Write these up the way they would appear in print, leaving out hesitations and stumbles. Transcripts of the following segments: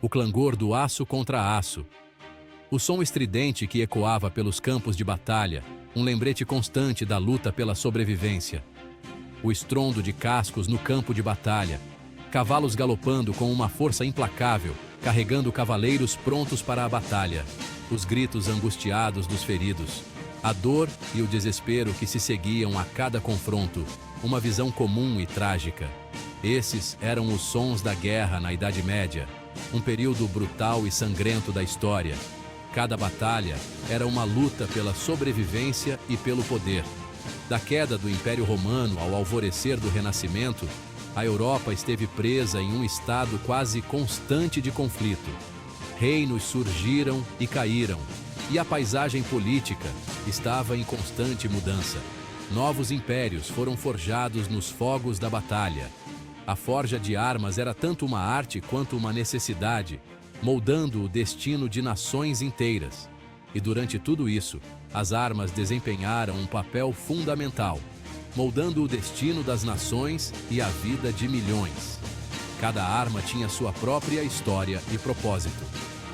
o clangor do aço contra aço, o som estridente que ecoava pelos campos de batalha, um lembrete constante da luta pela sobrevivência. O estrondo de cascos no campo de batalha, cavalos galopando com uma força implacável, carregando cavaleiros prontos para a batalha, os gritos angustiados dos feridos, a dor e o desespero que se seguiam a cada confronto, uma visão comum e trágica. Esses eram os sons da guerra na Idade Média, um período brutal e sangrento da história. Cada batalha era uma luta pela sobrevivência e pelo poder. Da queda do Império Romano ao alvorecer do Renascimento, a Europa esteve presa em um estado quase constante de conflito. Reinos surgiram e caíram, e a paisagem política estava em constante mudança. Novos impérios foram forjados nos fogos da batalha. A forja de armas era tanto uma arte quanto uma necessidade, moldando o destino de nações inteiras. E durante tudo isso, as armas desempenharam um papel fundamental, moldando o destino das nações e a vida de milhões. Cada arma tinha sua própria história e propósito.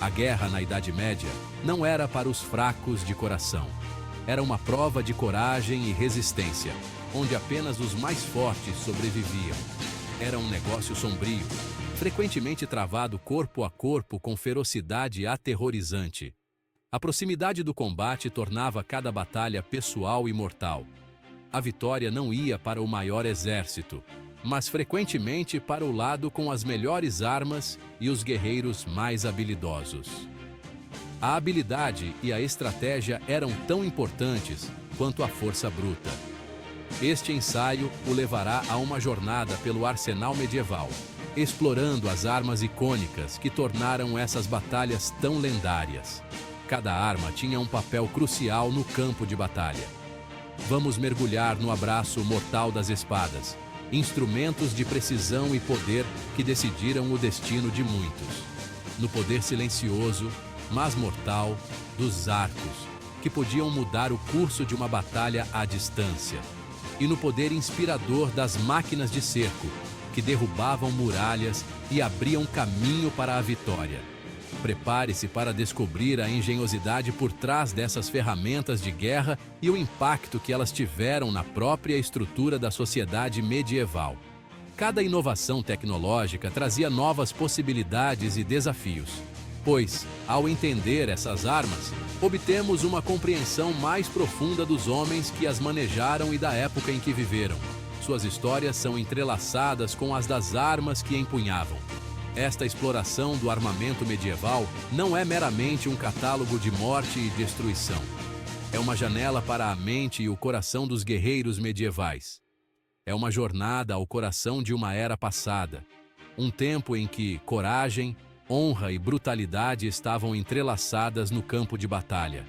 A guerra na Idade Média não era para os fracos de coração. Era uma prova de coragem e resistência, onde apenas os mais fortes sobreviviam. Era um negócio sombrio, frequentemente travado corpo a corpo com ferocidade aterrorizante. A proximidade do combate tornava cada batalha pessoal e mortal. A vitória não ia para o maior exército, mas frequentemente para o lado com as melhores armas e os guerreiros mais habilidosos. A habilidade e a estratégia eram tão importantes quanto a força bruta. Este ensaio o levará a uma jornada pelo arsenal medieval, explorando as armas icônicas que tornaram essas batalhas tão lendárias. Cada arma tinha um papel crucial no campo de batalha. Vamos mergulhar no abraço mortal das espadas, instrumentos de precisão e poder que decidiram o destino de muitos. No poder silencioso, mas mortal, dos arcos, que podiam mudar o curso de uma batalha à distância. E no poder inspirador das máquinas de cerco, que derrubavam muralhas e abriam caminho para a vitória. Prepare-se para descobrir a engenhosidade por trás dessas ferramentas de guerra e o impacto que elas tiveram na própria estrutura da sociedade medieval. Cada inovação tecnológica trazia novas possibilidades e desafios. Pois, ao entender essas armas, obtemos uma compreensão mais profunda dos homens que as manejaram e da época em que viveram. Suas histórias são entrelaçadas com as das armas que empunhavam. Esta exploração do armamento medieval não é meramente um catálogo de morte e destruição. É uma janela para a mente e o coração dos guerreiros medievais. É uma jornada ao coração de uma era passada, um tempo em que coragem, honra e brutalidade estavam entrelaçadas no campo de batalha.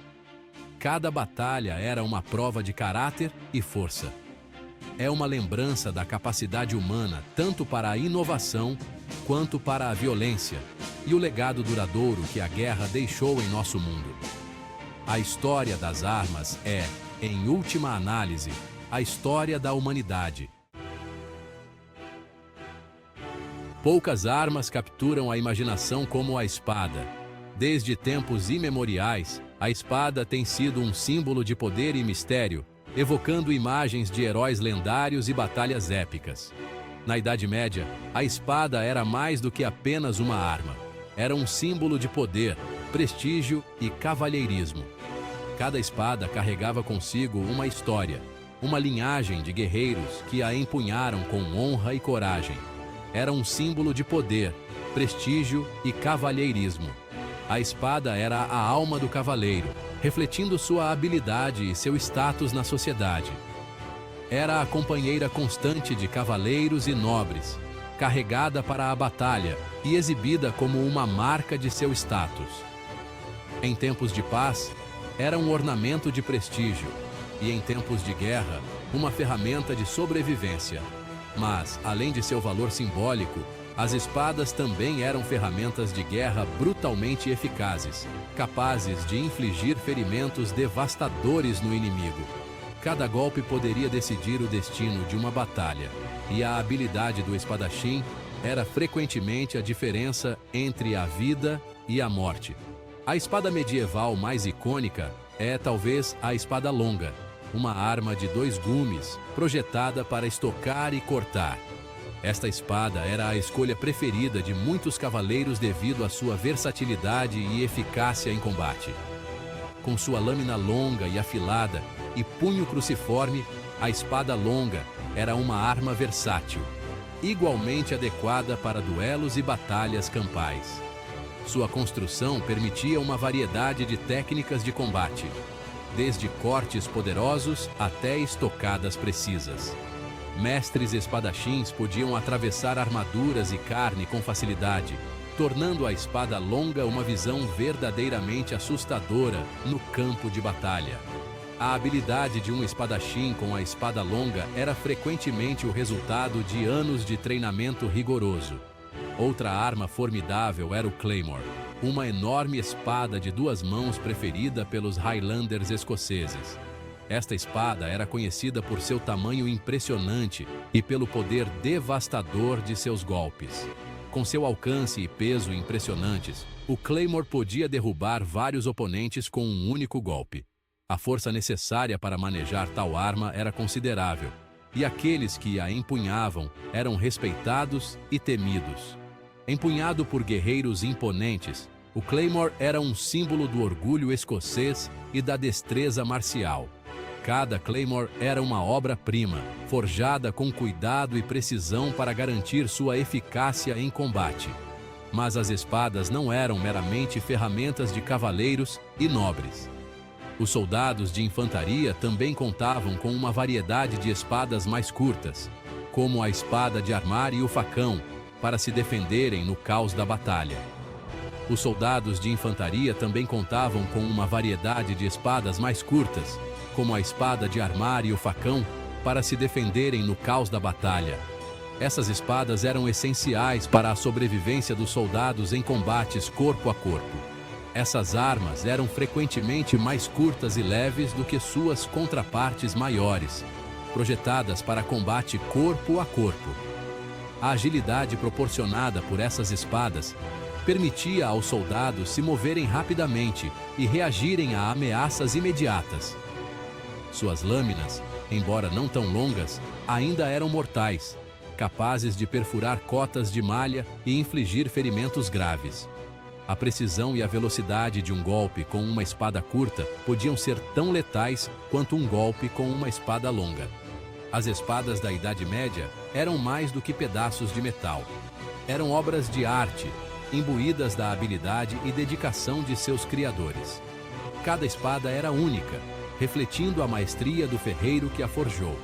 Cada batalha era uma prova de caráter e força. É uma lembrança da capacidade humana tanto para a inovação quanto para a violência e o legado duradouro que a guerra deixou em nosso mundo. A história das armas é, em última análise, a história da humanidade. Poucas armas capturam a imaginação como a espada. Desde tempos imemoriais, a espada tem sido um símbolo de poder e mistério, evocando imagens de heróis lendários e batalhas épicas. Na Idade Média, a espada era mais do que apenas uma arma. Era um símbolo de poder, prestígio e cavalheirismo. Cada espada carregava consigo uma história, uma linhagem de guerreiros que a empunharam com honra e coragem. Era um símbolo de poder, prestígio e cavalheirismo. A espada era a alma do cavaleiro, refletindo sua habilidade e seu status na sociedade. Era a companheira constante de cavaleiros e nobres, carregada para a batalha e exibida como uma marca de seu status. Em tempos de paz, era um ornamento de prestígio, e em tempos de guerra, uma ferramenta de sobrevivência. Mas, além de seu valor simbólico, as espadas também eram ferramentas de guerra brutalmente eficazes, capazes de infligir ferimentos devastadores no inimigo. Cada golpe poderia decidir o destino de uma batalha, e a habilidade do espadachim era frequentemente a diferença entre a vida e a morte. A espada medieval mais icônica é talvez a espada longa, uma arma de 2 gumes, projetada para estocar e cortar. Esta espada era a escolha preferida de muitos cavaleiros devido à sua versatilidade e eficácia em combate. Com sua lâmina longa e afilada e punho cruciforme, a espada longa era uma arma versátil, igualmente adequada para duelos e batalhas campais. Sua construção permitia uma variedade de técnicas de combate, desde cortes poderosos até estocadas precisas. Mestres espadachins podiam atravessar armaduras e carne com facilidade, tornando a espada longa uma visão verdadeiramente assustadora no campo de batalha. A habilidade de um espadachim com a espada longa era frequentemente o resultado de anos de treinamento rigoroso. Outra arma formidável era o Claymore, uma enorme espada de 2 mãos preferida pelos Highlanders escoceses. Esta espada era conhecida por seu tamanho impressionante e pelo poder devastador de seus golpes. Com seu alcance e peso impressionantes, o Claymore podia derrubar vários oponentes com um único golpe. A força necessária para manejar tal arma era considerável, e aqueles que a empunhavam eram respeitados e temidos. Empunhado por guerreiros imponentes, o Claymore era um símbolo do orgulho escocês e da destreza marcial. Cada Claymore era uma obra-prima, forjada com cuidado e precisão para garantir sua eficácia em combate. Mas as espadas não eram meramente ferramentas de cavaleiros e nobres. Os soldados de infantaria também contavam com uma variedade de espadas mais curtas, como a espada de armar e o facão, para se defenderem no caos da batalha. Os soldados de infantaria também contavam com uma variedade de espadas mais curtas, como a espada de armar e o facão, para se defenderem no caos da batalha. Essas espadas eram essenciais para a sobrevivência dos soldados em combates corpo a corpo. Essas armas eram frequentemente mais curtas e leves do que suas contrapartes maiores, projetadas para combate corpo a corpo. A agilidade proporcionada por essas espadas permitia aos soldados se moverem rapidamente e reagirem a ameaças imediatas. Suas lâminas, embora não tão longas, ainda eram mortais, capazes de perfurar cotas de malha e infligir ferimentos graves. A precisão e a velocidade de um golpe com uma espada curta podiam ser tão letais quanto um golpe com uma espada longa. As espadas da Idade Média eram mais do que pedaços de metal. Eram obras de arte, imbuídas da habilidade e dedicação de seus criadores. Cada espada era única, refletindo a maestria do ferreiro que a forjou.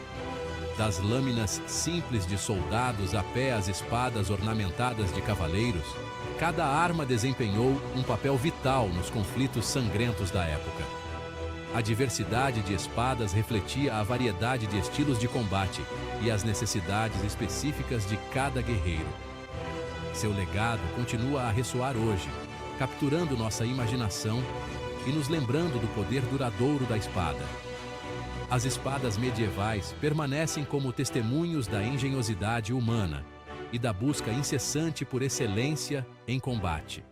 Das lâminas simples de soldados até as espadas ornamentadas de cavaleiros, cada arma desempenhou um papel vital nos conflitos sangrentos da época. A diversidade de espadas refletia a variedade de estilos de combate e as necessidades específicas de cada guerreiro. Seu legado continua a ressoar hoje, capturando nossa imaginação e nos lembrando do poder duradouro da espada. As espadas medievais permanecem como testemunhos da engenhosidade humana e da busca incessante por excelência em combate.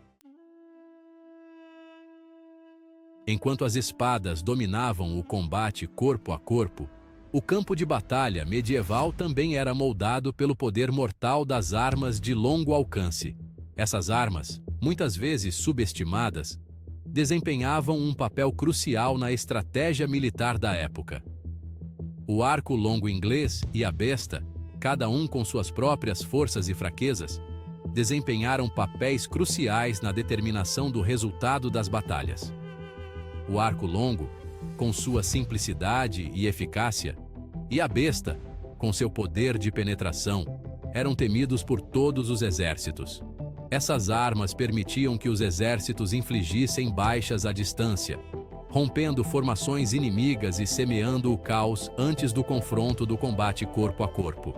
Enquanto as espadas dominavam o combate corpo a corpo, o campo de batalha medieval também era moldado pelo poder mortal das armas de longo alcance. Essas armas, muitas vezes subestimadas, desempenhavam um papel crucial na estratégia militar da época. O arco longo inglês e a besta, cada um com suas próprias forças e fraquezas, desempenharam papéis cruciais na determinação do resultado das batalhas. O arco longo, com sua simplicidade e eficácia, e a besta, com seu poder de penetração, eram temidos por todos os exércitos. Essas armas permitiam que os exércitos infligissem baixas à distância, rompendo formações inimigas e semeando o caos antes do confronto do combate corpo a corpo.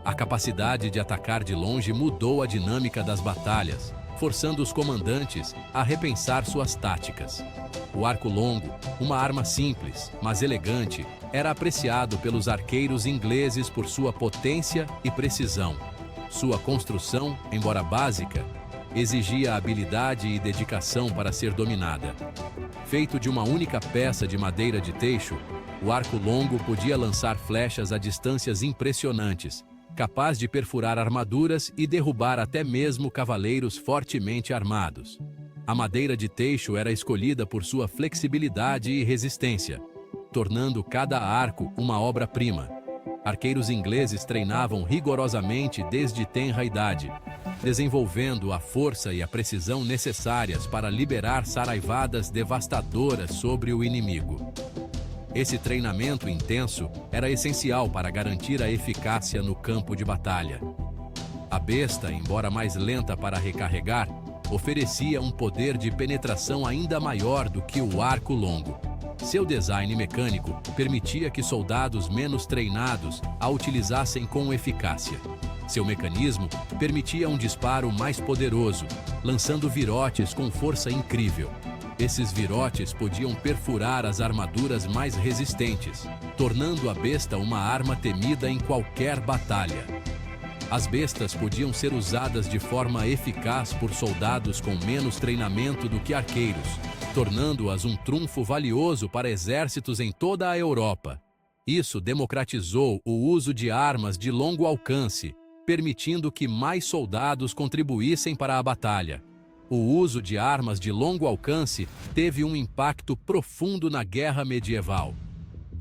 A capacidade de atacar de longe mudou a dinâmica das batalhas, forçando os comandantes a repensar suas táticas. O arco longo, uma arma simples, mas elegante, era apreciado pelos arqueiros ingleses por sua potência e precisão. Sua construção, embora básica, exigia habilidade e dedicação para ser dominada. Feito de uma única peça de madeira de teixo, o arco longo podia lançar flechas a distâncias impressionantes, capaz de perfurar armaduras e derrubar até mesmo cavaleiros fortemente armados. A madeira de teixo era escolhida por sua flexibilidade e resistência, tornando cada arco uma obra-prima. Arqueiros ingleses treinavam rigorosamente desde tenra idade, desenvolvendo a força e a precisão necessárias para liberar saraivadas devastadoras sobre o inimigo. Esse treinamento intenso era essencial para garantir a eficácia no campo de batalha. A besta, embora mais lenta para recarregar, oferecia um poder de penetração ainda maior do que o arco longo. Seu design mecânico permitia que soldados menos treinados a utilizassem com eficácia. Seu mecanismo permitia um disparo mais poderoso, lançando virotes com força incrível. Esses virotes podiam perfurar as armaduras mais resistentes, tornando a besta uma arma temida em qualquer batalha. As bestas podiam ser usadas de forma eficaz por soldados com menos treinamento do que arqueiros, tornando-as um trunfo valioso para exércitos em toda a Europa. Isso democratizou o uso de armas de longo alcance, permitindo que mais soldados contribuíssem para a batalha. O uso de armas de longo alcance teve um impacto profundo na guerra medieval.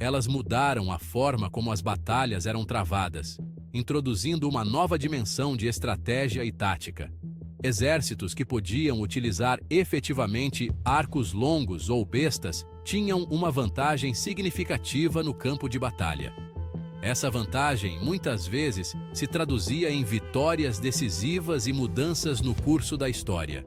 Elas mudaram a forma como as batalhas eram travadas, introduzindo uma nova dimensão de estratégia e tática. Exércitos que podiam utilizar efetivamente arcos longos ou bestas tinham uma vantagem significativa no campo de batalha. Essa vantagem, muitas vezes, se traduzia em vitórias decisivas e mudanças no curso da história.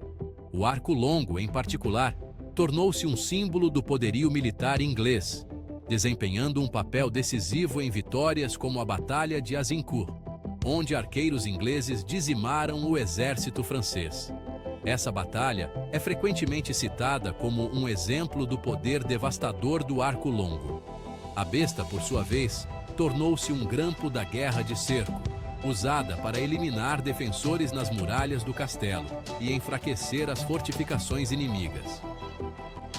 O arco longo, em particular, tornou-se um símbolo do poderio militar inglês, desempenhando um papel decisivo em vitórias como a Batalha de Azincourt, onde arqueiros ingleses dizimaram o exército francês. Essa batalha é frequentemente citada como um exemplo do poder devastador do arco longo. A besta, por sua vez, tornou-se um grampo da guerra de cerco, usada para eliminar defensores nas muralhas do castelo e enfraquecer as fortificações inimigas.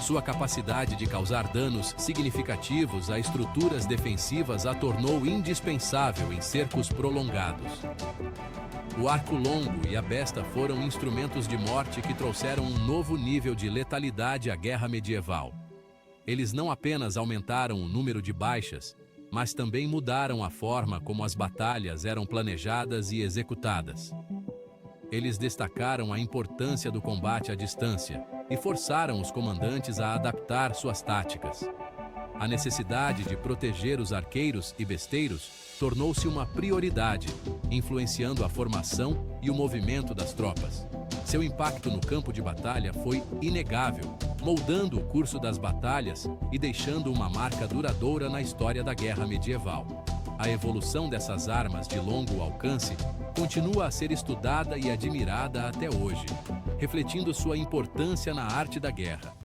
Sua capacidade de causar danos significativos a estruturas defensivas a tornou indispensável em cercos prolongados. O arco longo e a besta foram instrumentos de morte que trouxeram um novo nível de letalidade à guerra medieval. Eles não apenas aumentaram o número de baixas, mas também mudaram a forma como as batalhas eram planejadas e executadas. Eles destacaram a importância do combate à distância e forçaram os comandantes a adaptar suas táticas. A necessidade de proteger os arqueiros e besteiros tornou-se uma prioridade, influenciando a formação e o movimento das tropas. Seu impacto no campo de batalha foi inegável, moldando o curso das batalhas e deixando uma marca duradoura na história da guerra medieval. A evolução dessas armas de longo alcance continua a ser estudada e admirada até hoje, refletindo sua importância na arte da guerra.